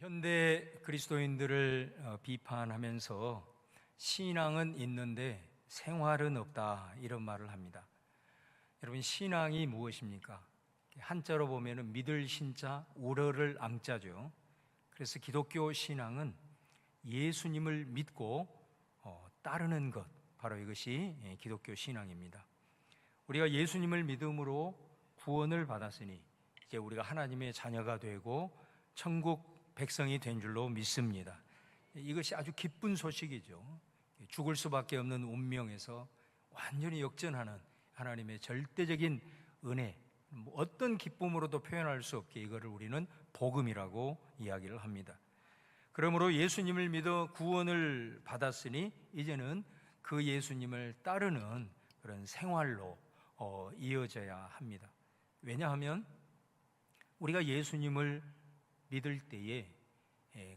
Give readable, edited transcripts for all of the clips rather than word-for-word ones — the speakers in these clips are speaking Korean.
현대 그리스도인들을 비판하면서 신앙은 있는데 생활은 없다, 이런 말을 합니다. 여러분, 신앙이 무엇입니까? 한자로 보면은 믿을 신자, 우러를 앙자죠. 그래서 기독교 신앙은 예수님을 믿고 따르는 것, 바로 이것이 기독교 신앙입니다. 우리가 예수님을 믿음으로 구원을 받았으니 이제 우리가 하나님의 자녀가 되고 천국 백성이 된 줄로 믿습니다. 이것이 아주 기쁜 소식이죠. 죽을 수밖에 없는 운명에서 완전히 역전하는 하나님의 절대적인 은혜, 어떤 기쁨으로도 표현할 수 없게 이거를 우리는 복음이라고 이야기를 합니다. 그러므로 예수님을 믿어 구원을 받았으니 이제는 그 예수님을 따르는 그런 생활로 이어져야 합니다. 왜냐하면 우리가 예수님을 믿을 때에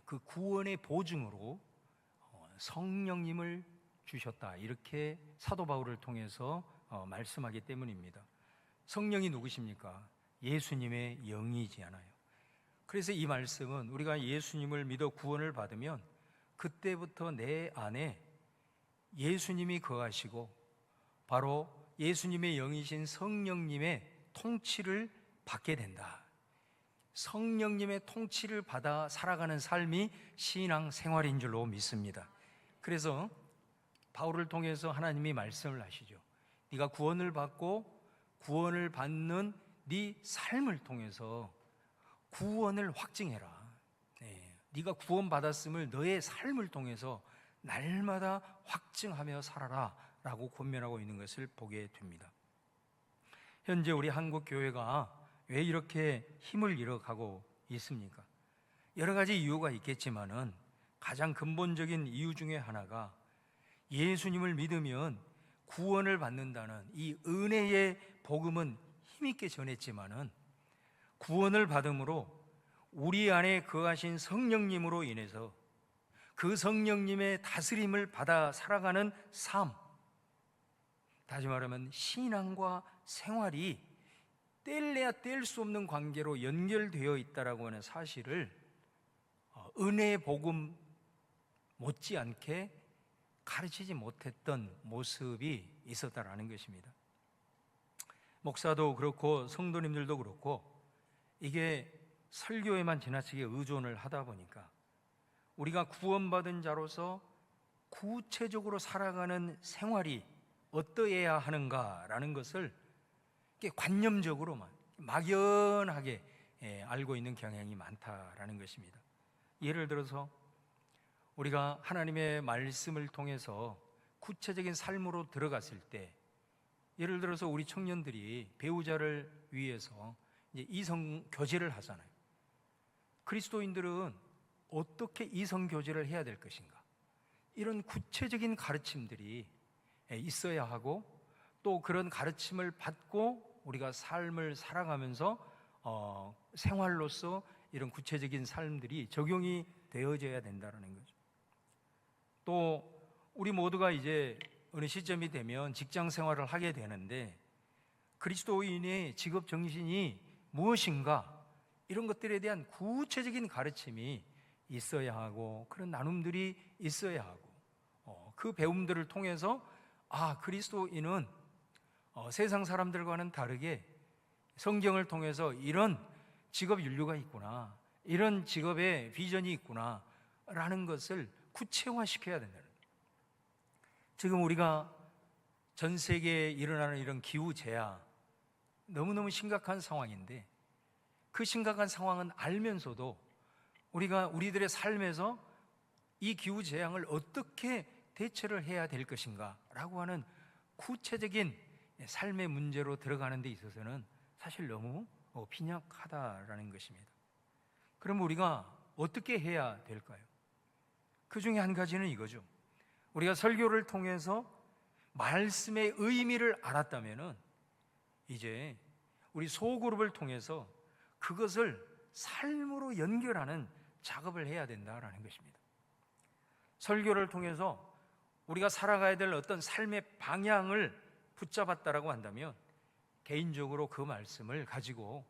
그 구원의 보증으로 성령님을 주셨다, 이렇게 사도 바울을 통해서 말씀하기 때문입니다. 성령이 누구십니까? 예수님의 영이지 않아요. 그래서 이 말씀은 우리가 예수님을 믿어 구원을 받으면 그때부터 내 안에 예수님이 거하시고 바로 예수님의 영이신 성령님의 통치를 받게 된다. 성령님의 통치를 받아 살아가는 삶이 신앙 생활인 줄로 믿습니다. 그래서 바울을 통해서 하나님이 말씀을 하시죠. 네가 구원을 받고 구원을 받는 네 삶을 통해서 구원을 확증해라. 네가 구원받았음을 너의 삶을 통해서 날마다 확증하며 살아라 라고 권면하고 있는 것을 보게 됩니다. 현재 우리 한국 교회가 왜 이렇게 힘을 잃어가고 있습니까? 여러 가지 이유가 있겠지만은 가장 근본적인 이유 중에 하나가 예수님을 믿으면 구원을 받는다는 이 은혜의 복음은 힘있게 전했지만은 구원을 받음으로 우리 안에 거하신 성령님으로 인해서 그 성령님의 다스림을 받아 살아가는 삶, 다시 말하면 신앙과 생활이 뗄래야 뗄 수 없는 관계로 연결되어 있다라고 하는 사실을 은혜의 복음 못지않게 가르치지 못했던 모습이 있었다라는 것입니다. 목사도 그렇고 성도님들도 그렇고 이게 설교에만 지나치게 의존을 하다 보니까 우리가 구원받은 자로서 구체적으로 살아가는 생활이 어떠해야 하는가라는 것을 관념적으로만 막연하게 알고 있는 경향이 많다라는 것입니다. 예를 들어서 우리가 하나님의 말씀을 통해서 구체적인 삶으로 들어갔을 때, 예를 들어서 우리 청년들이 배우자를 위해서 이제 이성 교제를 하잖아요. 그리스도인들은 어떻게 이성 교제를 해야 될 것인가, 이런 구체적인 가르침들이 있어야 하고, 또 그런 가르침을 받고 우리가 삶을 살아가면서 생활로서 이런 구체적인 삶들이 적용이 되어져야 된다는 거죠. 또 우리 모두가 이제 어느 시점이 되면 직장 생활을 하게 되는데 그리스도인의 직업 정신이 무엇인가, 이런 것들에 대한 구체적인 가르침이 있어야 하고 그런 나눔들이 있어야 하고 그 배움들을 통해서 그리스도인은 세상 사람들과는 다르게 성경을 통해서 이런 직업 윤류가 있구나, 이런 직업의 비전이 있구나 라는 것을 구체화시켜야 된다는 거예요. 지금 우리가 전 세계에 일어나는 이런 기후재해, 너무너무 심각한 상황인데 그 심각한 상황은 알면서도 우리가 우리들의 삶에서 이 기후재앙을 어떻게 대처를 해야 될 것인가 라고 하는 구체적인 삶의 문제로 들어가는 데 있어서는 사실 너무 빈약하다라는 것입니다. 그럼 우리가 어떻게 해야 될까요? 그 중에 한 가지는 이거죠. 우리가 설교를 통해서 말씀의 의미를 알았다면은 이제 우리 소그룹을 통해서 그것을 삶으로 연결하는 작업을 해야 된다라는 것입니다. 설교를 통해서 우리가 살아가야 될 어떤 삶의 방향을 붙잡았다라고 한다면 개인적으로 그 말씀을 가지고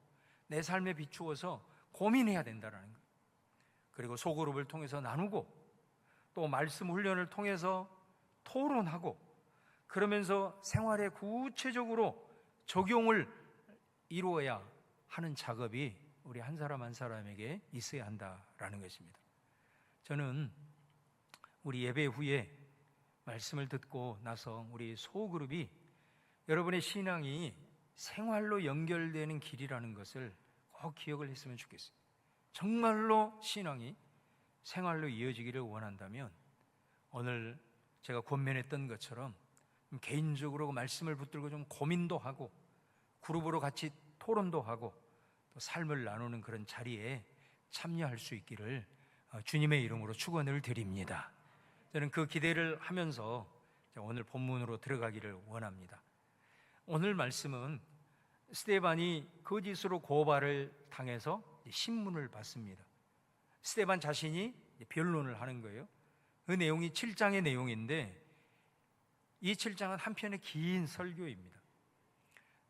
내 삶에 비추어서 고민해야 된다는 거예요. 그리고 소그룹을 통해서 나누고 또 말씀 훈련을 통해서 토론하고 그러면서 생활에 구체적으로 적용을 이루어야 하는 작업이 우리 한 사람 한 사람에게 있어야 한다라는 것입니다. 저는 우리 예배 후에 말씀을 듣고 나서 우리 소그룹이 여러분의 신앙이 생활로 연결되는 길이라는 것을 꼭 기억을 했으면 좋겠어요. 정말로 신앙이 생활로 이어지기를 원한다면 오늘 제가 권면했던 것처럼 개인적으로 말씀을 붙들고 좀 고민도 하고 그룹으로 같이 토론도 하고 또 삶을 나누는 그런 자리에 참여할 수 있기를 주님의 이름으로 축원을 드립니다. 저는 그 기대를 하면서 오늘 본문으로 들어가기를 원합니다. 오늘 말씀은 스데반이 거짓으로 고발을 당해서 신문을 받습니다. 스데반 자신이 변론을 하는 거예요. 그 내용이 7장의 내용인데 이 7장은 한편의 긴 설교입니다.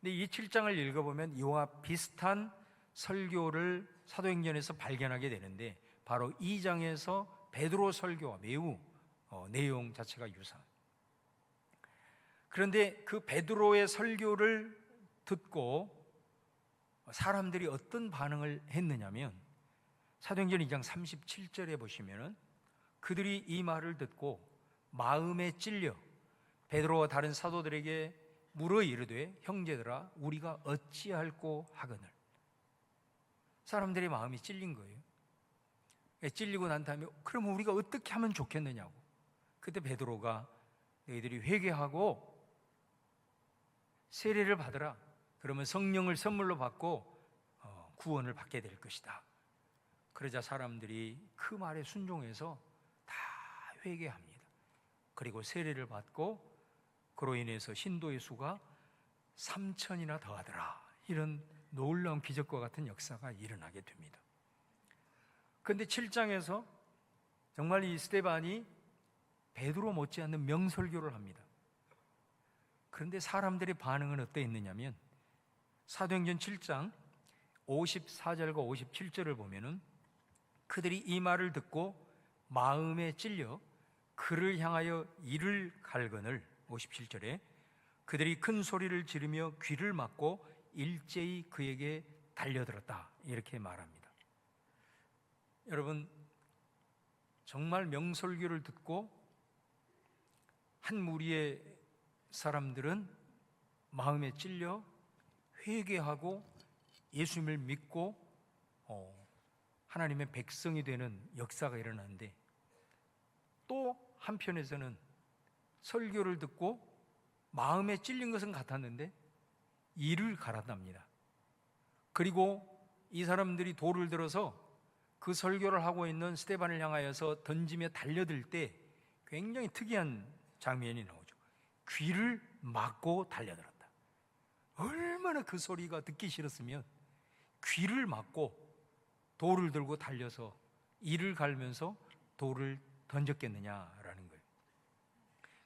근데 이 7장을 읽어보면 이와 비슷한 설교를 사도행전에서 발견하게 되는데 바로 2장에서 베드로 설교와 매우 내용 자체가 유사한. 그런데 그 베드로의 설교를 듣고 사람들이 어떤 반응을 했느냐면 사도행전 2장 37절에 보시면은 그들이 이 말을 듣고 마음에 찔려 베드로와 다른 사도들에게 물어 이르되 형제들아 우리가 어찌할꼬 하거늘. 사람들의 마음이 찔린 거예요. 찔리고 난 다음에 그러면 우리가 어떻게 하면 좋겠느냐고. 그때 베드로가 너희들이 회개하고 세례를 받으라. 그러면 성령을 선물로 받고 구원을 받게 될 것이다. 그러자 사람들이 그 말에 순종해서 다 회개합니다. 그리고 세례를 받고 그로 인해서 신도의 수가 3,000이나 더하더라. 이런 놀라운 기적과 같은 역사가 일어나게 됩니다. 그런데 7장에서 정말 이 스데반이 베드로 못지않는 명설교를 합니다. 그런데 사람들의 반응은 어떠했느냐면 사도행전 7장 54절과 57절을 보면은 그들이 이 말을 듣고 마음에 찔려 그를 향하여 이를 갈거늘 57절에 그들이 큰 소리를 지르며 귀를 막고 일제히 그에게 달려들었다 이렇게 말합니다. 여러분 정말 명설교를 듣고 한 무리의 사람들은 마음에 찔려 회개하고 예수님을 믿고 하나님의 백성이 되는 역사가 일어나는데 또 한편에서는 설교를 듣고 마음에 찔린 것은 같았는데 이를 갈았답니다. 그리고 이 사람들이 돌을 들어서 그 설교를 하고 있는 스데반을 향하여서 던지며 달려들 때 굉장히 특이한 장면이 나오죠. 귀를 막고 달려들었다. 얼마나 그 소리가 듣기 싫었으면 귀를 막고 돌을 들고 달려서 이를 갈면서 돌을 던졌겠느냐라는 거예요.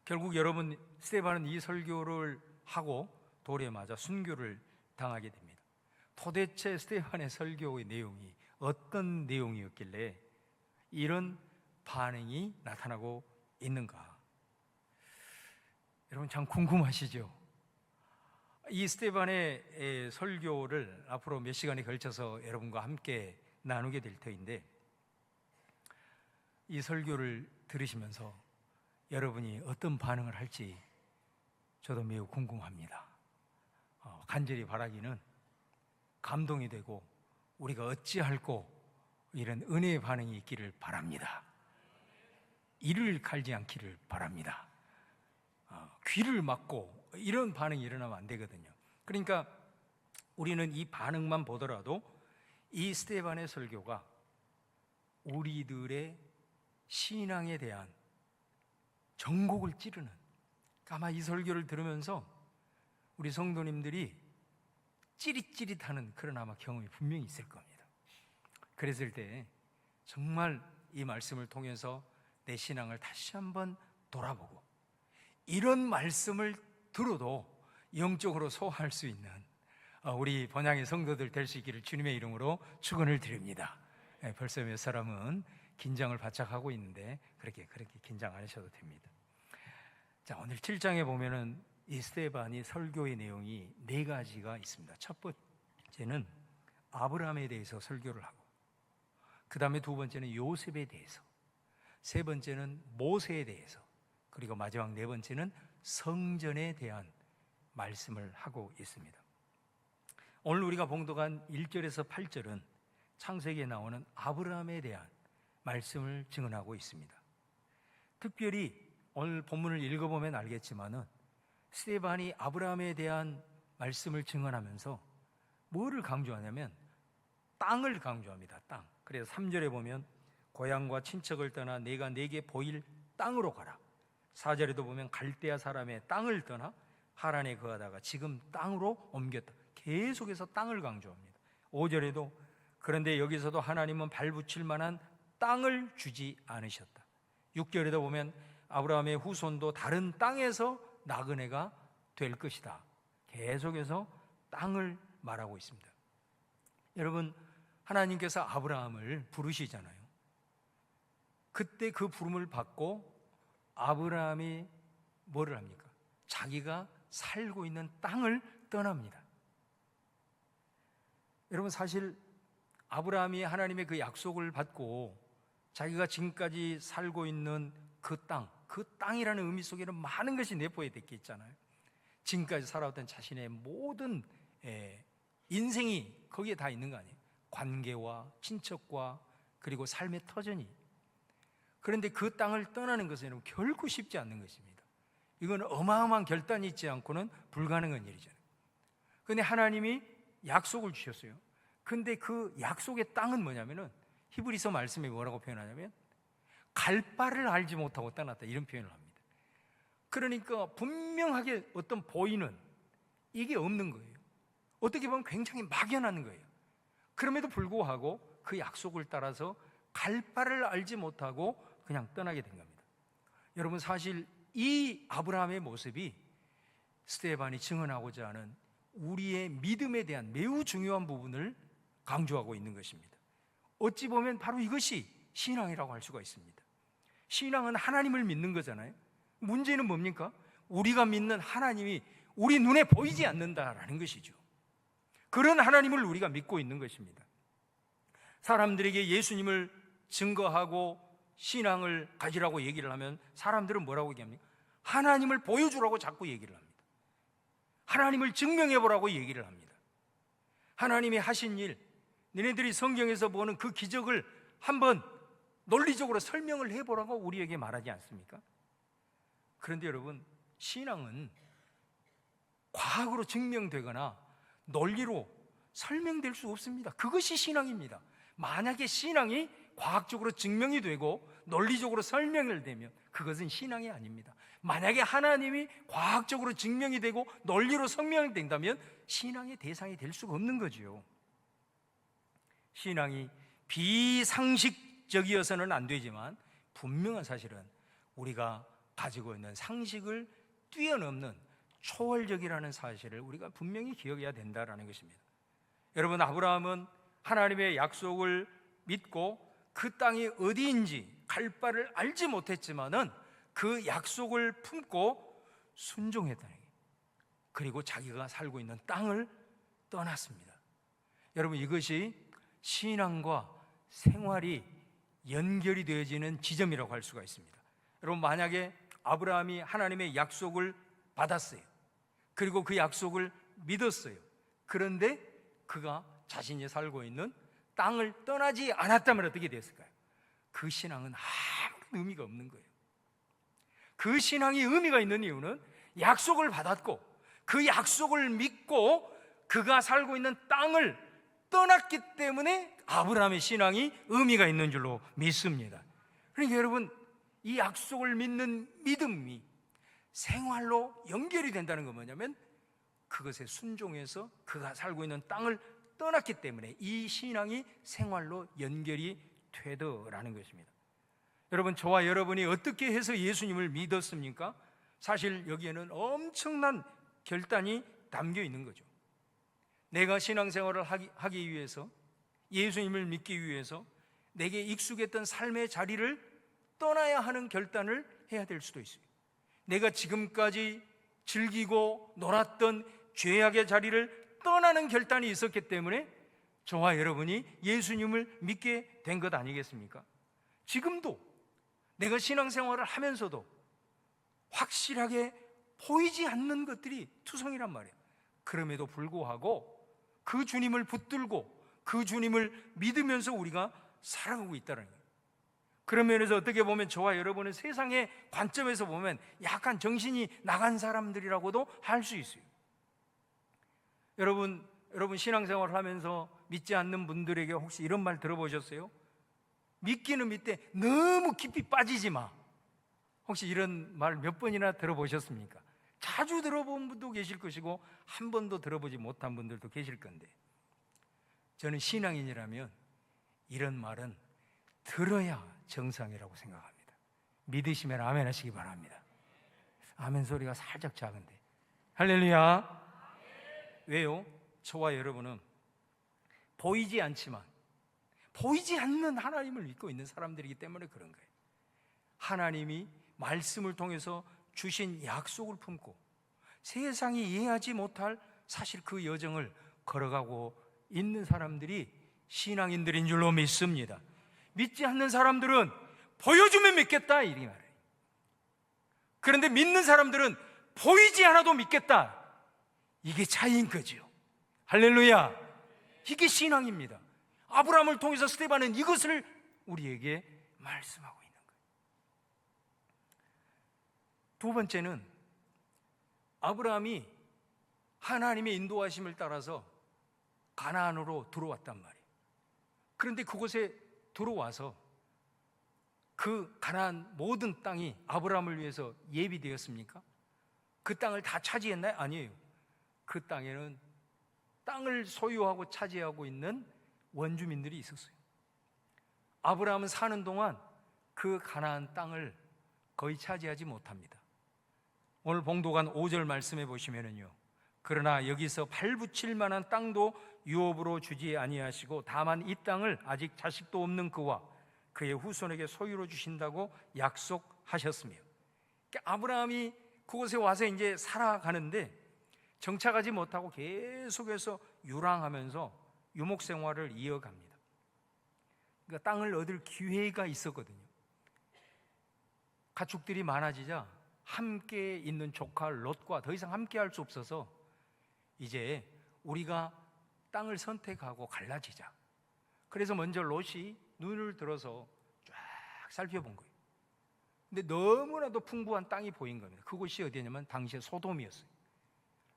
결국 여러분 스데반은 이 설교를 하고 돌에 맞아 순교를 당하게 됩니다. 도대체 스데반의 설교의 내용이 어떤 내용이었길래 이런 반응이 나타나고 있는가? 여러분 참 궁금하시죠? 이 스데반의 설교를 앞으로 몇 시간에 걸쳐서 여러분과 함께 나누게 될 터인데 이 설교를 들으시면서 여러분이 어떤 반응을 할지 저도 매우 궁금합니다. 간절히 바라기는 감동이 되고 우리가 어찌할꼬 이런 은혜의 반응이 있기를 바랍니다. 이를 갈지 않기를 바랍니다. 귀를 막고 이런 반응이 일어나면 안 되거든요. 그러니까 우리는 이 반응만 보더라도 이 스데반의 설교가 우리들의 신앙에 대한 정곡을 찌르는, 아마 이 설교를 들으면서 우리 성도님들이 찌릿찌릿하는 그런 아마 경험이 분명히 있을 겁니다. 그랬을 때 정말 이 말씀을 통해서 내 신앙을 다시 한번 돌아보고 이런 말씀을 들어도 영적으로 소화할 수 있는 우리 번향의 성도들 될 수 있기를 주님의 이름으로 축원을 드립니다. 벌써 몇 사람은 긴장을 바짝 하고 있는데 그렇게 긴장 안 하셔도 됩니다. 자, 오늘 7장에 보면은 이 스데반이 설교의 내용이 4가지가 있습니다. 첫 번째는 아브라함에 대해서 설교를 하고, 그 다음에 2번째는 요셉에 대해서, 3번째는 모세에 대해서, 그리고 마지막 4번째는 성전에 대한 말씀을 하고 있습니다. 오늘 우리가 봉독한 1절에서 8절은 창세기에 나오는 아브라함에 대한 말씀을 증언하고 있습니다. 특별히 오늘 본문을 읽어보면 알겠지만은 스데반이 아브라함에 대한 말씀을 증언하면서 뭐를 강조하냐면 땅을 강조합니다. 땅. 그래서 3절에 보면 고향과 친척을 떠나 내가 네게 보일 땅으로 가라. 4절에도 보면 갈대아 사람의 땅을 떠나 하란에 거하다가 지금 땅으로 옮겼다. 계속해서 땅을 강조합니다. 5절에도 그런데 여기서도 하나님은 발붙일 만한 땅을 주지 않으셨다. 6절에도 보면 아브라함의 후손도 다른 땅에서 나그네가 될 것이다. 계속해서 땅을 말하고 있습니다. 여러분, 하나님께서 아브라함을 부르시잖아요. 그때 그 부름을 받고 아브라함이 뭐를 합니까? 자기가 살고 있는 땅을 떠납니다. 여러분, 사실 아브라함이 하나님의 그 약속을 받고 자기가 지금까지 살고 있는 그 땅이라는 의미 속에는 많은 것이 내포되어 있잖아요. 지금까지 살아왔던 자신의 모든 인생이 거기에 다 있는 거 아니에요? 관계와 친척과 그리고 삶의 터전이. 그런데 그 땅을 떠나는 것은 결코 쉽지 않는 것입니다. 이건 어마어마한 결단이 있지 않고는 불가능한 일이잖아요. 그런데 하나님이 약속을 주셨어요. 근데 그 약속의 땅은 뭐냐면은 히브리서 말씀이 뭐라고 표현하냐면 갈 바를 알지 못하고 떠났다, 이런 표현을 합니다. 그러니까 분명하게 어떤 보이는 이게 없는 거예요. 어떻게 보면 굉장히 막연한 거예요. 그럼에도 불구하고 그 약속을 따라서 갈 바를 알지 못하고 그냥 떠나게 된 겁니다. 여러분, 사실 이 아브라함의 모습이 스데반이 증언하고자 하는 우리의 믿음에 대한 매우 중요한 부분을 강조하고 있는 것입니다. 어찌 보면 바로 이것이 신앙이라고 할 수가 있습니다. 신앙은 하나님을 믿는 거잖아요. 문제는 뭡니까? 우리가 믿는 하나님이 우리 눈에 보이지 않는다라는 것이죠. 그런 하나님을 우리가 믿고 있는 것입니다. 사람들에게 예수님을 증거하고 신앙을 가지라고 얘기를 하면 사람들은 뭐라고 얘기합니까? 하나님을 보여주라고 자꾸 얘기를 합니다. 하나님을 증명해보라고 얘기를 합니다. 하나님이 하신 일, 너네들이 성경에서 보는 그 기적을 한번 논리적으로 설명을 해보라고 우리에게 말하지 않습니까? 그런데 여러분, 신앙은 과학으로 증명되거나 논리로 설명될 수 없습니다. 그것이 신앙입니다. 만약에 신앙이 과학적으로 증명이 되고 논리적으로 설명을 되면 그것은 신앙이 아닙니다. 만약에 하나님이 과학적으로 증명이 되고 논리로 설명이 된다면 신앙의 대상이 될 수가 없는 거죠. 신앙이 비상식적이어서는 안 되지만 분명한 사실은 우리가 가지고 있는 상식을 뛰어넘는 초월적이라는 사실을 우리가 분명히 기억해야 된다는 것입니다. 여러분, 아브라함은 하나님의 약속을 믿고 그 땅이 어디인지 갈 바를 알지 못했지만은 그 약속을 품고 순종했다는 거예요. 그리고 자기가 살고 있는 땅을 떠났습니다. 여러분, 이것이 신앙과 생활이 연결이 되어지는 지점이라고 할 수가 있습니다. 여러분, 만약에 아브라함이 하나님의 약속을 받았어요. 그리고 그 약속을 믿었어요. 그런데 그가 자신이 살고 있는 땅을 떠나지 않았다면 어떻게 됐을까요? 그 신앙은 아무 의미가 없는 거예요. 그 신앙이 의미가 있는 이유는 약속을 받았고 그 약속을 믿고 그가 살고 있는 땅을 떠났기 때문에 아브라함의 신앙이 의미가 있는 줄로 믿습니다. 그러니까 여러분, 이 약속을 믿는 믿음이 생활로 연결이 된다는 건 뭐냐면 그것에 순종해서 그가 살고 있는 땅을 떠났기 때문에 이 신앙이 생활로 연결이 되더라는 것입니다. 여러분, 저와 여러분이 어떻게 해서 예수님을 믿었습니까? 사실 여기에는 엄청난 결단이 담겨 있는 거죠. 내가 신앙생활을 하기 위해서, 예수님을 믿기 위해서 내게 익숙했던 삶의 자리를 떠나야 하는 결단을 해야 될 수도 있어요. 내가 지금까지 즐기고 놀았던 죄악의 자리를 떠나는 결단이 있었기 때문에 저와 여러분이 예수님을 믿게 된 것 아니겠습니까? 지금도 내가 신앙생활을 하면서도 확실하게 보이지 않는 것들이 투성이란 말이에요. 그럼에도 불구하고 그 주님을 붙들고 그 주님을 믿으면서 우리가 살아가고 있다는 거예요. 그런 면에서 어떻게 보면 저와 여러분은 세상의 관점에서 보면 약간 정신이 나간 사람들이라고도 할 수 있어요. 여러분 신앙생활을 하면서 믿지 않는 분들에게 혹시 이런 말 들어보셨어요? 믿기는 믿되 너무 깊이 빠지지 마. 혹시 이런 말 몇 번이나 들어보셨습니까? 자주 들어본 분도 계실 것이고 한 번도 들어보지 못한 분들도 계실 건데, 저는 신앙인이라면 이런 말은 들어야 정상이라고 생각합니다. 믿으시면 아멘 하시기 바랍니다. 아멘 소리가 살짝 작은데 할렐루야. 왜요? 저와 여러분은 보이지 않지만 보이지 않는 하나님을 믿고 있는 사람들이기 때문에 그런 거예요. 하나님이 말씀을 통해서 주신 약속을 품고 세상이 이해하지 못할 사실 그 여정을 걸어가고 있는 사람들이 신앙인들인 줄로 믿습니다. 믿지 않는 사람들은 보여주면 믿겠다 이 말이에요. 그런데 믿는 사람들은 보이지 않아도 믿겠다, 이게 차이인 거죠. 할렐루야. 이게 신앙입니다. 아브라함을 통해서 스데반은 이것을 우리에게 말씀하고 있는 거예요. 두 번째는 아브라함이 하나님의 인도하심을 따라서 가나안으로 들어왔단 말이에요. 그런데 그곳에 들어와서 그 가나안 모든 땅이 아브라함을 위해서 예비되었습니까? 그 땅을 다 차지했나요? 아니에요. 그 땅에는 땅을 소유하고 차지하고 있는 원주민들이 있었어요. 아브라함은 사는 동안 그 가나안 땅을 거의 차지하지 못합니다. 오늘 봉독한 5절 말씀해 보시면은요, 그러나 여기서 발붙일 만한 땅도 유업으로 주지 아니하시고 다만 이 땅을 아직 자식도 없는 그와 그의 후손에게 소유로 주신다고 약속하셨으며, 그러니까 아브라함이 그곳에 와서 이제 살아가는데 정착하지 못하고 계속해서 유랑하면서 유목 생활을 이어갑니다. 그러니까 땅을 얻을 기회가 있었거든요. 가축들이 많아지자 함께 있는 조카 롯과 더 이상 함께 할 수 없어서 이제 우리가 땅을 선택하고 갈라지자. 그래서 먼저 롯이 눈을 들어서 쫙 살펴본 거예요. 근데 너무나도 풍부한 땅이 보인 겁니다. 그곳이 어디냐면 당시에 소돔이었어요.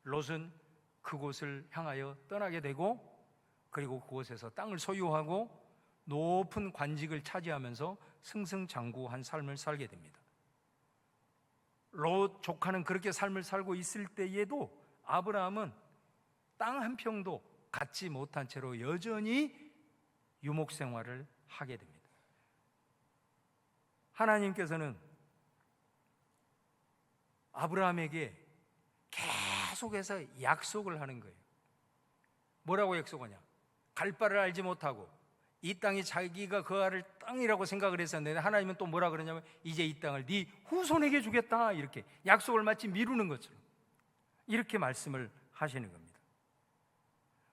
롯은 그곳을 향하여 떠나게 되고, 그리고 그곳에서 땅을 소유하고 높은 관직을 차지하면서 승승장구한 삶을 살게 됩니다. 롯 조카는 그렇게 삶을 살고 있을 때에도 아브라함은 땅 한 평도 갖지 못한 채로 여전히 유목 생활을 하게 됩니다. 하나님께서는 아브라함에게 계속해서 약속을 하는 거예요. 뭐라고 약속하냐? 갈 바를 알지 못하고 이 땅이 자기가 거할 땅이라고 생각을 했었는데 하나님은 또 뭐라 그러냐면 이제 이 땅을 네 후손에게 주겠다, 이렇게 약속을 마치 미루는 것처럼 이렇게 말씀을 하시는 겁니다.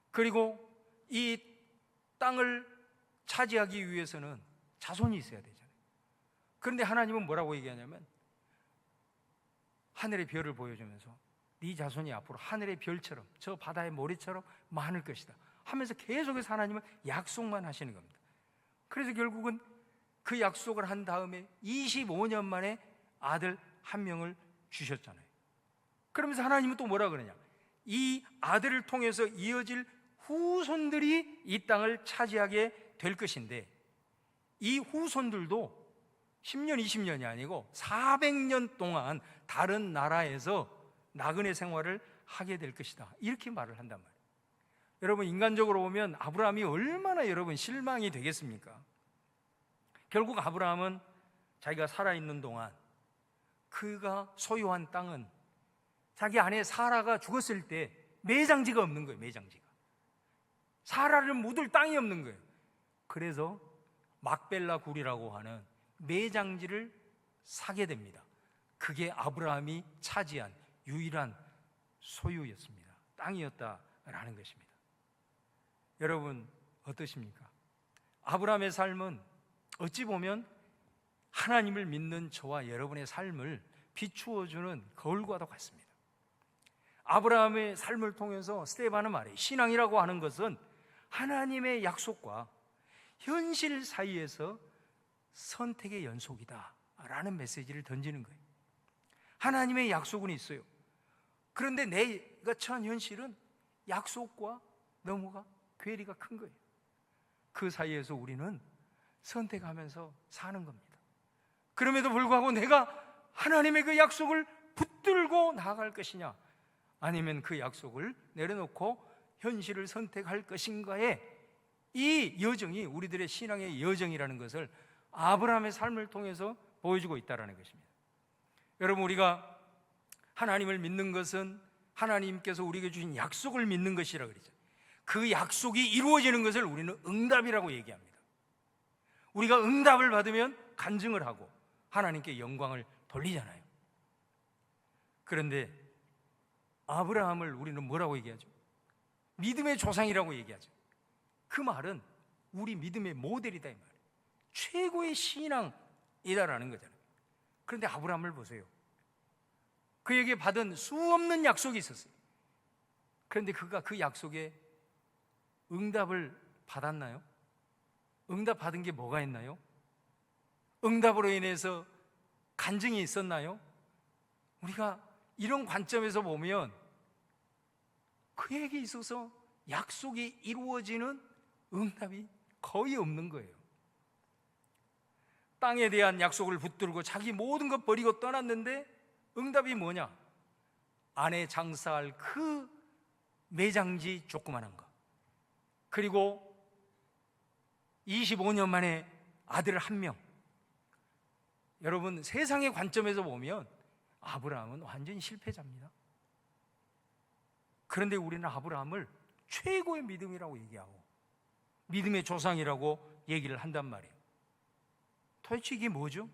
그리고 이 땅을 차지하기 위해서는 자손이 있어야 되잖아요. 그런데 하나님은 뭐라고 얘기하냐면 하늘의 별을 보여주면서 네 자손이 앞으로 하늘의 별처럼 저 바다의 모래처럼 많을 것이다 하면서 계속해서 하나님은 약속만 하시는 겁니다. 그래서 결국은 그 약속을 한 다음에 25년 만에 아들 한 명을 주셨잖아요. 그러면서 하나님은 또 뭐라 그러냐? 이 아들을 통해서 이어질 후손들이 이 땅을 차지하게 될 것인데, 이 후손들도 10년, 20년이 아니고 400년 동안 다른 나라에서 나그네 생활을 하게 될 것이다, 이렇게 말을 한단 말이에요. 여러분, 인간적으로 보면 아브라함이 얼마나 여러분 실망이 되겠습니까? 결국 아브라함은 자기가 살아있는 동안 그가 소유한 땅은 자기 아내 사라가 죽었을 때 매장지가 없는 거예요. 매장지가 사라를 묻을 땅이 없는 거예요. 그래서 막벨라 굴이라고 하는 매장지를 사게 됩니다. 그게 아브라함이 차지한 유일한 소유였습니다. 땅이었다라는 것입니다. 여러분 어떠십니까? 아브라함의 삶은 어찌 보면 하나님을 믿는 저와 여러분의 삶을 비추어주는 거울과도 같습니다. 아브라함의 삶을 통해서 스데반은 말해요. 신앙이라고 하는 것은 하나님의 약속과 현실 사이에서 선택의 연속이다 라는 메시지를 던지는 거예요. 하나님의 약속은 있어요. 그런데 내가 처한 현실은 약속과 너무가 괴리가 큰 거예요. 그 사이에서 우리는 선택하면서 사는 겁니다. 그럼에도 불구하고 내가 하나님의 그 약속을 붙들고 나아갈 것이냐, 아니면 그 약속을 내려놓고 현실을 선택할 것인가에 이 여정이 우리들의 신앙의 여정이라는 것을 아브라함의 삶을 통해서 보여주고 있다는 것입니다. 여러분, 우리가 하나님을 믿는 것은 하나님께서 우리에게 주신 약속을 믿는 것이라 그러죠. 그 약속이 이루어지는 것을 우리는 응답이라고 얘기합니다. 우리가 응답을 받으면 간증을 하고 하나님께 영광을 돌리잖아요. 그런데 아브라함을 우리는 뭐라고 얘기하죠? 믿음의 조상이라고 얘기하죠. 그 말은 우리 믿음의 모델이다 이 말이에요. 최고의 신앙이다라는 거잖아요. 그런데 아브라함을 보세요. 그에게 받은 수없는 약속이 있었어요. 그런데 그가 그 약속에 응답을 받았나요? 응답 받은 게 뭐가 있나요? 응답으로 인해서 간증이 있었나요? 우리가 이런 관점에서 보면 그에게 있어서 약속이 이루어지는 응답이 거의 없는 거예요. 땅에 대한 약속을 붙들고 자기 모든 것 버리고 떠났는데 응답이 뭐냐? 아내 장사할 그 매장지 조그만한 거, 그리고 25년 만에 아들 한 명. 여러분, 세상의 관점에서 보면 아브라함은 완전히 실패자입니다. 그런데 우리는 아브라함을 최고의 믿음이라고 얘기하고 믿음의 조상이라고 얘기를 한단 말이에요. 도대체 이게 뭐죠?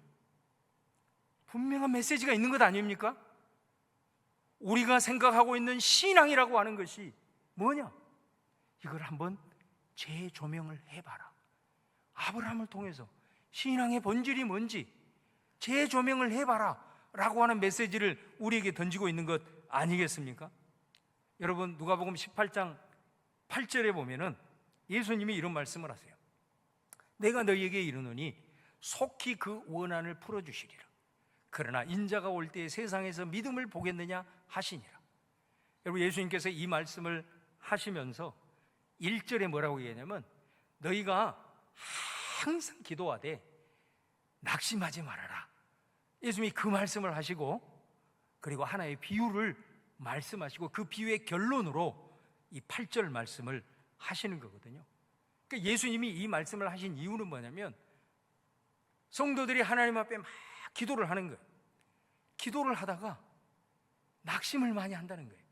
분명한 메시지가 있는 것 아닙니까? 우리가 생각하고 있는 신앙이라고 하는 것이 뭐냐? 이걸 한번 재조명을 해봐라. 아브라함을 통해서 신앙의 본질이 뭔지 재조명을 해봐라 라고 하는 메시지를 우리에게 던지고 있는 것 아니겠습니까? 여러분, 누가복음 18장 8절에 보면은 예수님이 이런 말씀을 하세요. 내가 너희에게 이르노니 속히 그 원한을 풀어주시리라. 그러나 인자가 올 때에 세상에서 믿음을 보겠느냐 하시니라. 여러분, 예수님께서 이 말씀을 하시면서 1절에 뭐라고 얘기하냐면 너희가 항상 기도하되 낙심하지 말아라. 예수님이 그 말씀을 하시고 그리고 하나의 비유를 말씀하시고 그 비유의 결론으로 이 8절 말씀을 하시는 거거든요. 그러니까 예수님이 이 말씀을 하신 이유는 뭐냐면 성도들이 하나님 앞에 막 기도를 하는 거예요. 기도를 하다가 낙심을 많이 한다는 거예요.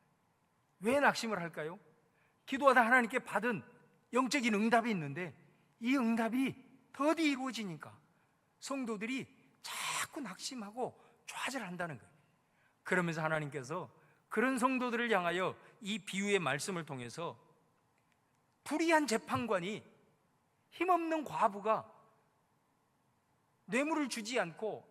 왜 낙심을 할까요? 기도하다 하나님께 받은 영적인 응답이 있는데 이 응답이 더디 이루어지니까 성도들이 자꾸 낙심하고 좌절한다는 거예요. 그러면서 하나님께서 그런 성도들을 향하여 이 비유의 말씀을 통해서 불의한 재판관이 힘없는 과부가 뇌물을 주지 않고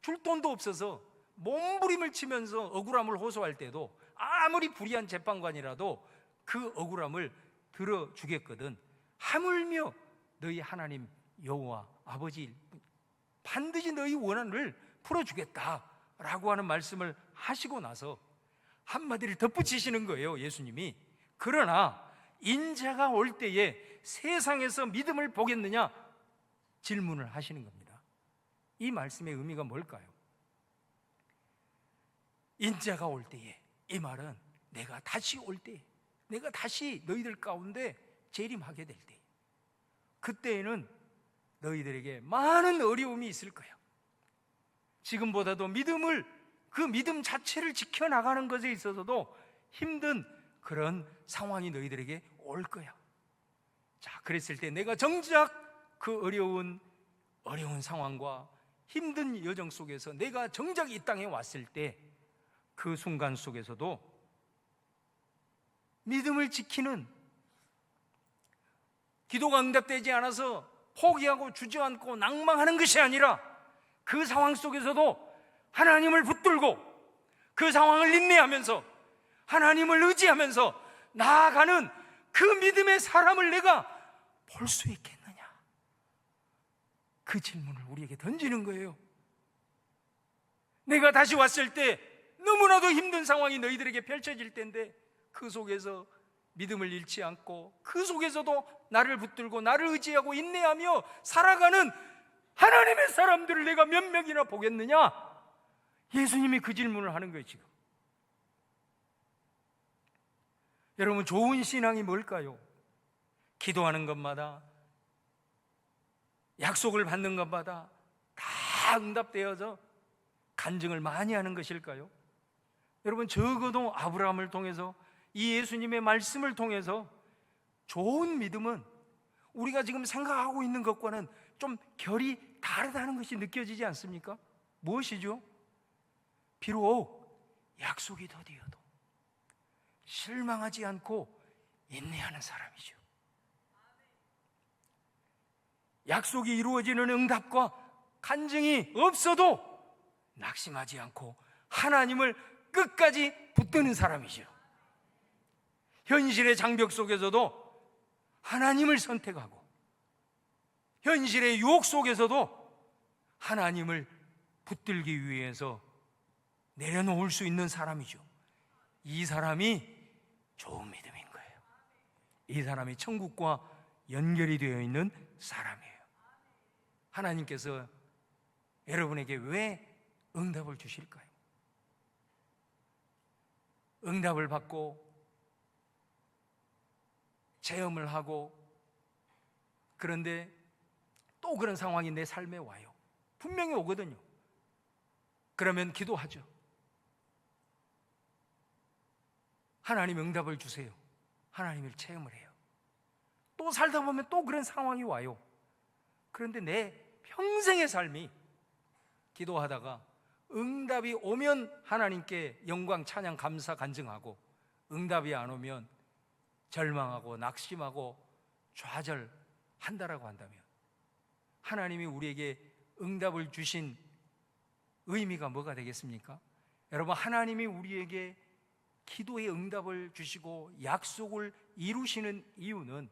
줄 돈도 없어서 몸부림을 치면서 억울함을 호소할 때도 아무리 불의한 재판관이라도 그 억울함을 들어주겠거든. 하물며 너희 하나님 여호와 아버지 반드시 너희 원한을 풀어주겠다라고 하는 말씀을 하시고 나서 한마디를 덧붙이시는 거예요. 예수님이. 그러나 인자가 올 때에 세상에서 믿음을 보겠느냐 질문을 하시는 겁니다. 이 말씀의 의미가 뭘까요? 인자가 올 때에, 이 말은 내가 다시 올 때, 내가 다시 너희들 가운데 재림하게 될 때, 그때에는 너희들에게 많은 어려움이 있을 거야. 지금보다도 그 믿음 자체를 지켜나가는 것에 있어서도 힘든 그런 상황이 너희들에게 올 거야. 자, 그랬을 때 내가 정작 그 어려운 어려운 상황과 힘든 여정 속에서 내가 정작 이 땅에 왔을 때 그 순간 속에서도 믿음을 지키는, 기도가 응답되지 않아서 포기하고 주저앉고 낭망하는 것이 아니라 그 상황 속에서도 하나님을 붙들고 그 상황을 인내하면서 하나님을 의지하면서 나아가는 그 믿음의 사람을 내가 볼 수 있겠느냐, 그 질문을 우리에게 던지는 거예요. 내가 다시 왔을 때 너무나도 힘든 상황이 너희들에게 펼쳐질 텐데 그 속에서 믿음을 잃지 않고 그 속에서도 나를 붙들고 나를 의지하고 인내하며 살아가는 하나님의 사람들을 내가 몇 명이나 보겠느냐? 예수님이 그 질문을 하는 거예요. 지금 여러분, 좋은 신앙이 뭘까요? 기도하는 것마다, 약속을 받는 것마다 다 응답되어서 간증을 많이 하는 것일까요? 여러분, 적어도 아브라함을 통해서, 이 예수님의 말씀을 통해서 좋은 믿음은 우리가 지금 생각하고 있는 것과는 좀 결이 다르다는 것이 느껴지지 않습니까? 무엇이죠? 비록 약속이 더디어도 실망하지 않고 인내하는 사람이죠. 약속이 이루어지는 응답과 간증이 없어도 낙심하지 않고 하나님을 끝까지 붙드는 사람이죠. 현실의 장벽 속에서도 하나님을 선택하고 현실의 유혹 속에서도 하나님을 붙들기 위해서 내려놓을 수 있는 사람이죠. 이 사람이 좋은 믿음인 거예요. 이 사람이 천국과 연결이 되어 있는 사람이에요. 하나님께서 여러분에게 왜 응답을 주실까요? 응답을 받고 체험을 하고, 그런데 또 그런 상황이 내 삶에 와요. 분명히 오거든요. 그러면 기도하죠. 하나님 응답을 주세요. 하나님을 체험을 해요. 또 살다 보면 또 그런 상황이 와요. 그런데 내 평생의 삶이 기도하다가 응답이 오면 하나님께 영광, 찬양, 감사, 간증하고, 응답이 안 오면 절망하고 낙심하고 좌절한다라고 한다면 하나님이 우리에게 응답을 주신 의미가 뭐가 되겠습니까? 여러분, 하나님이 우리에게 기도의 응답을 주시고 약속을 이루시는 이유는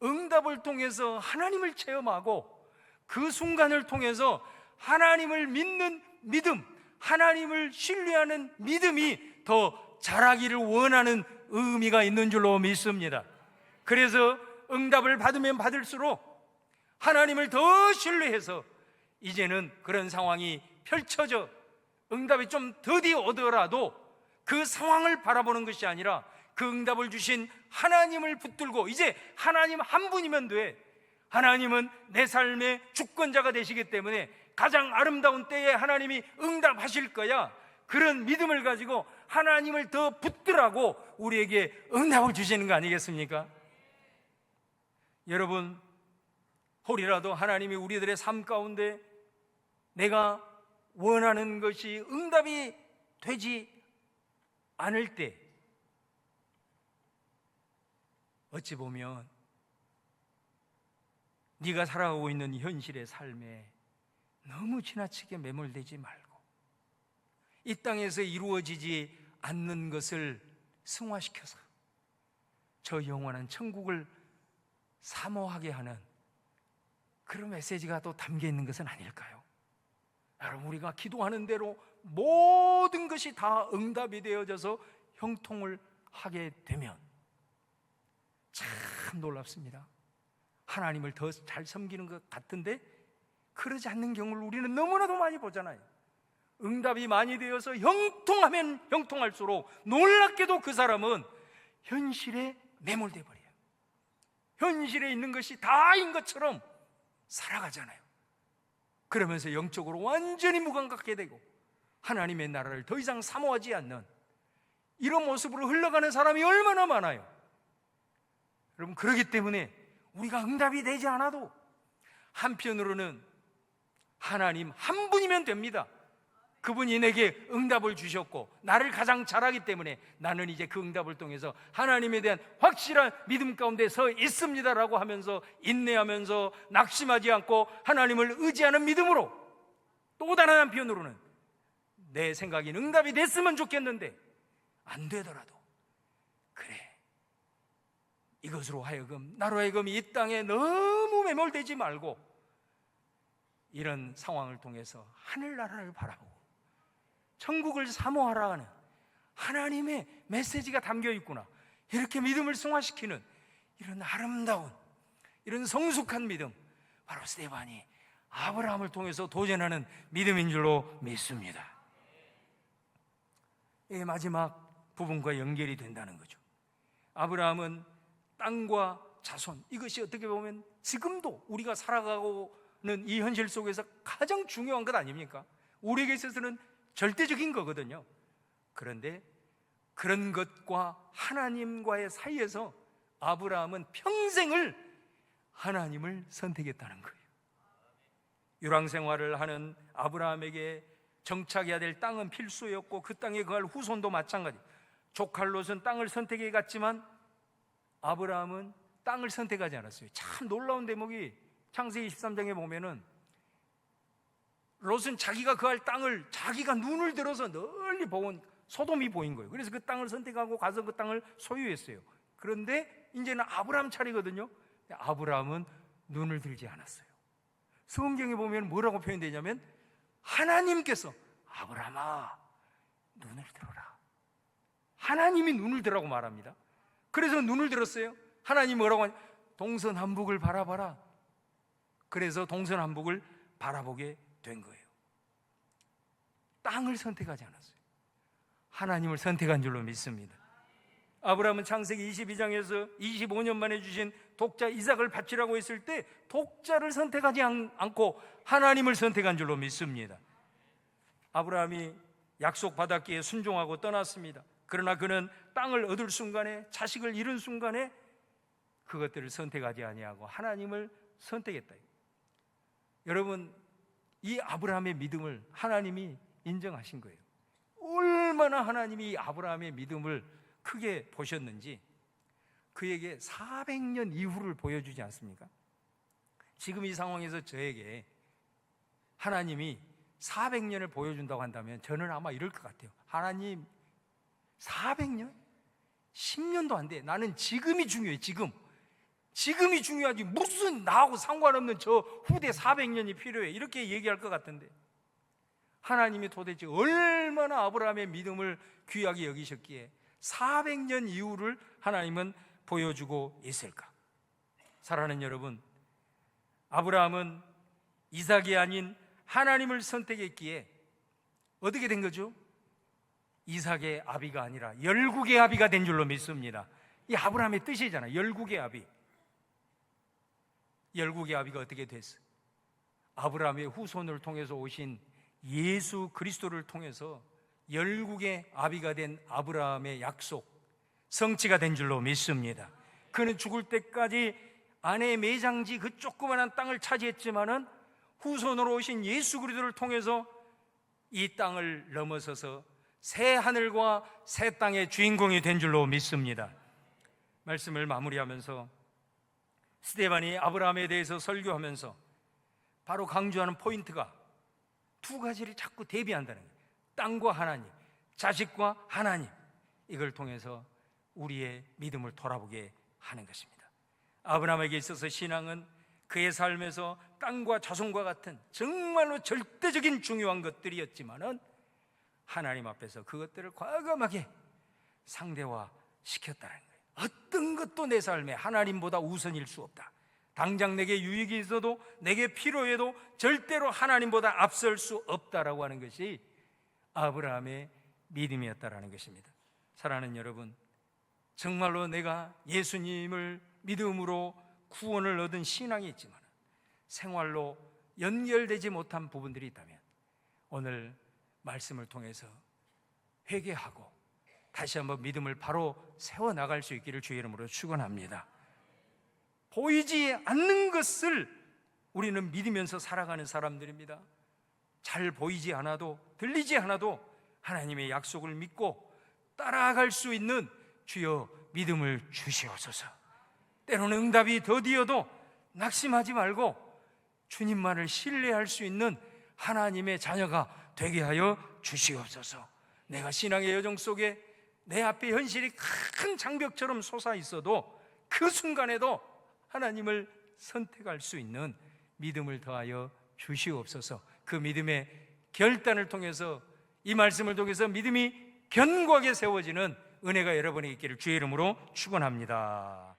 응답을 통해서 하나님을 체험하고 그 순간을 통해서 하나님을 믿는 믿음, 하나님을 신뢰하는 믿음이 더 자라기를 원하는 의미가 있는 줄로 믿습니다. 그래서 응답을 받으면 받을수록 하나님을 더 신뢰해서 이제는 그런 상황이 펼쳐져 응답이 좀 더디 오더라도 그 상황을 바라보는 것이 아니라 그 응답을 주신 하나님을 붙들고, 이제 하나님 한 분이면 돼. 하나님은 내 삶의 주권자가 되시기 때문에 가장 아름다운 때에 하나님이 응답하실 거야. 그런 믿음을 가지고 하나님을 더 붙들라고 우리에게 응답을 주시는 거 아니겠습니까? 여러분, 혹이라도 하나님이 우리들의 삶 가운데 내가 원하는 것이 응답이 되지 않을 때, 어찌 보면 네가 살아가고 있는 현실의 삶에 너무 지나치게 매몰되지 말고 이 땅에서 이루어지지 않는 것을 승화시켜서 저 영원한 천국을 사모하게 하는 그런 메시지가 또 담겨 있는 것은 아닐까요? 여러분, 우리가 기도하는 대로 모든 것이 다 응답이 되어져서 형통을 하게 되면 참 놀랍습니다. 하나님을 더 잘 섬기는 것 같은데 그러지 않는 경우를 우리는 너무나도 많이 보잖아요. 응답이 많이 되어서 형통하면 형통할수록 놀랍게도 그 사람은 현실에 매몰돼 버려요. 현실에 있는 것이 다인 것처럼 살아가잖아요. 그러면서 영적으로 완전히 무감각하게 되고 하나님의 나라를 더 이상 사모하지 않는 이런 모습으로 흘러가는 사람이 얼마나 많아요. 여러분, 그렇기 때문에 우리가 응답이 되지 않아도 한편으로는 하나님 한 분이면 됩니다. 그분이 내게 응답을 주셨고 나를 가장 잘하기 때문에 나는 이제 그 응답을 통해서 하나님에 대한 확실한 믿음 가운데 서 있습니다라고 하면서 인내하면서 낙심하지 않고 하나님을 의지하는 믿음으로, 또 다른 한편으로는 내 생각이 응답이 됐으면 좋겠는데 안 되더라도 그래, 이것으로 하여금 나로 하여금 이 땅에 너무 매몰되지 말고 이런 상황을 통해서 하늘나라를 바라보고 천국을 사모하라 하는 하나님의 메시지가 담겨 있구나, 이렇게 믿음을 승화시키는 이런 아름다운, 이런 성숙한 믿음, 바로 스데반이 아브라함을 통해서 도전하는 믿음인 줄로 믿습니다. 이 마지막 부분과 연결이 된다는 거죠. 아브라함은 땅과 자손, 이것이 어떻게 보면 지금도 우리가 살아가고는 이 현실 속에서 가장 중요한 것 아닙니까? 우리에게 있어서는 절대적인 거거든요. 그런데 그런 것과 하나님과의 사이에서 아브라함은 평생을 하나님을 선택했다는 거예요. 유랑생활을 하는 아브라함에게 정착해야 될 땅은 필수였고 그 땅에 거할 후손도 마찬가지. 조카 롯은 땅을 선택해 갔지만 아브라함은 땅을 선택하지 않았어요. 참 놀라운 대목이 창세기 23장에 보면은 롯은 자기가 거할 땅을 자기가 눈을 들어서 널리 보은 소돔이 보인 거예요. 그래서 그 땅을 선택하고 가서 그 땅을 소유했어요. 그런데 이제는 아브라함 차례거든요. 아브라함은 눈을 들지 않았어요. 성경에 보면 뭐라고 표현되냐면 하나님께서 아브라함아 눈을 들어라, 하나님이 눈을 들라고 말합니다. 그래서 눈을 들었어요. 하나님 뭐라고 하냐, 동서남북을 바라봐라. 그래서 동서남북을 바라보게 된 거예요. 땅을 선택하지 않았어요. 하나님을 선택한 줄로 믿습니다. 아브라함은 창세기 22장에서 25년 만에 주신 독자 이삭을 바치라고 했을 때 독자를 선택하지 않고 하나님을 선택한 줄로 믿습니다. 아브라함이 약속받았기에 순종하고 떠났습니다. 그러나 그는 땅을 얻을 순간에, 자식을 잃은 순간에 그것들을 선택하지 아니하고 하나님을 선택했다. 여러분, 이 아브라함의 믿음을 하나님이 인정하신 거예요. 얼마나 하나님이 아브라함의 믿음을 크게 보셨는지 그에게 400년 이후를 보여주지 않습니까? 지금 이 상황에서 저에게 하나님이 400년을 보여준다고 한다면 저는 아마 이럴 것 같아요. 하나님, 400년? 10년도 안 돼. 나는 지금이 중요해. 지금이 중요하지 무슨 나하고 상관없는 저 후대 400년이 필요해, 이렇게 얘기할 것 같은데 하나님이 도대체 얼마나 아브라함의 믿음을 귀하게 여기셨기에 400년 이후를 하나님은 보여주고 있을까? 사랑하는 여러분, 아브라함은 이삭이 아닌 하나님을 선택했기에 어떻게 된 거죠? 이삭의 아비가 아니라 열국의 아비가 된 줄로 믿습니다. 이 아브라함의 뜻이잖아요. 열국의 아비. 열국의 아비가 어떻게 됐어? 아브라함의 후손을 통해서 오신 예수 그리스도를 통해서 열국의 아비가 된 아브라함의 약속, 성취가 된 줄로 믿습니다. 그는 죽을 때까지 아내의 매장지 그 조그만한 땅을 차지했지만은 후손으로 오신 예수 그리스도를 통해서 이 땅을 넘어서서 새 하늘과 새 땅의 주인공이 된 줄로 믿습니다. 말씀을 마무리하면서 스데반이 아브라함에 대해서 설교하면서 바로 강조하는 포인트가 두 가지를 자꾸 대비한다는 거예요. 땅과 하나님, 자식과 하나님, 이걸 통해서 우리의 믿음을 돌아보게 하는 것입니다. 아브라함에게 있어서 신앙은 그의 삶에서 땅과 자손과 같은 정말로 절대적인 중요한 것들이었지만은 하나님 앞에서 그것들을 과감하게 상대화시켰다는 거예요. 어떤 것도 내 삶에 하나님보다 우선일 수 없다. 당장 내게 유익이 있어도 내게 필요해도 절대로 하나님보다 앞설 수 없다라고 하는 것이 아브라함의 믿음이었다라는 것입니다. 사랑하는 여러분, 정말로 내가 예수님을 믿음으로 구원을 얻은 신앙이 있지만 생활로 연결되지 못한 부분들이 있다면 오늘 말씀을 통해서 회개하고 다시 한번 믿음을 바로 세워나갈 수 있기를 주의 이름으로 축원합니다. 보이지 않는 것을 우리는 믿으면서 살아가는 사람들입니다. 잘 보이지 않아도, 들리지 않아도 하나님의 약속을 믿고 따라갈 수 있는 주여 믿음을 주시옵소서. 때로는 응답이 더디어도 낙심하지 말고 주님만을 신뢰할 수 있는 하나님의 자녀가 되게 하여 주시옵소서. 내가 신앙의 여정 속에 내 앞에 현실이 큰 장벽처럼 솟아 있어도 그 순간에도 하나님을 선택할 수 있는 믿음을 더하여 주시옵소서. 그 믿음의 결단을 통해서, 이 말씀을 통해서 믿음이 견고하게 세워지는 은혜가 여러분에게 있기를 주의 이름으로 축원합니다.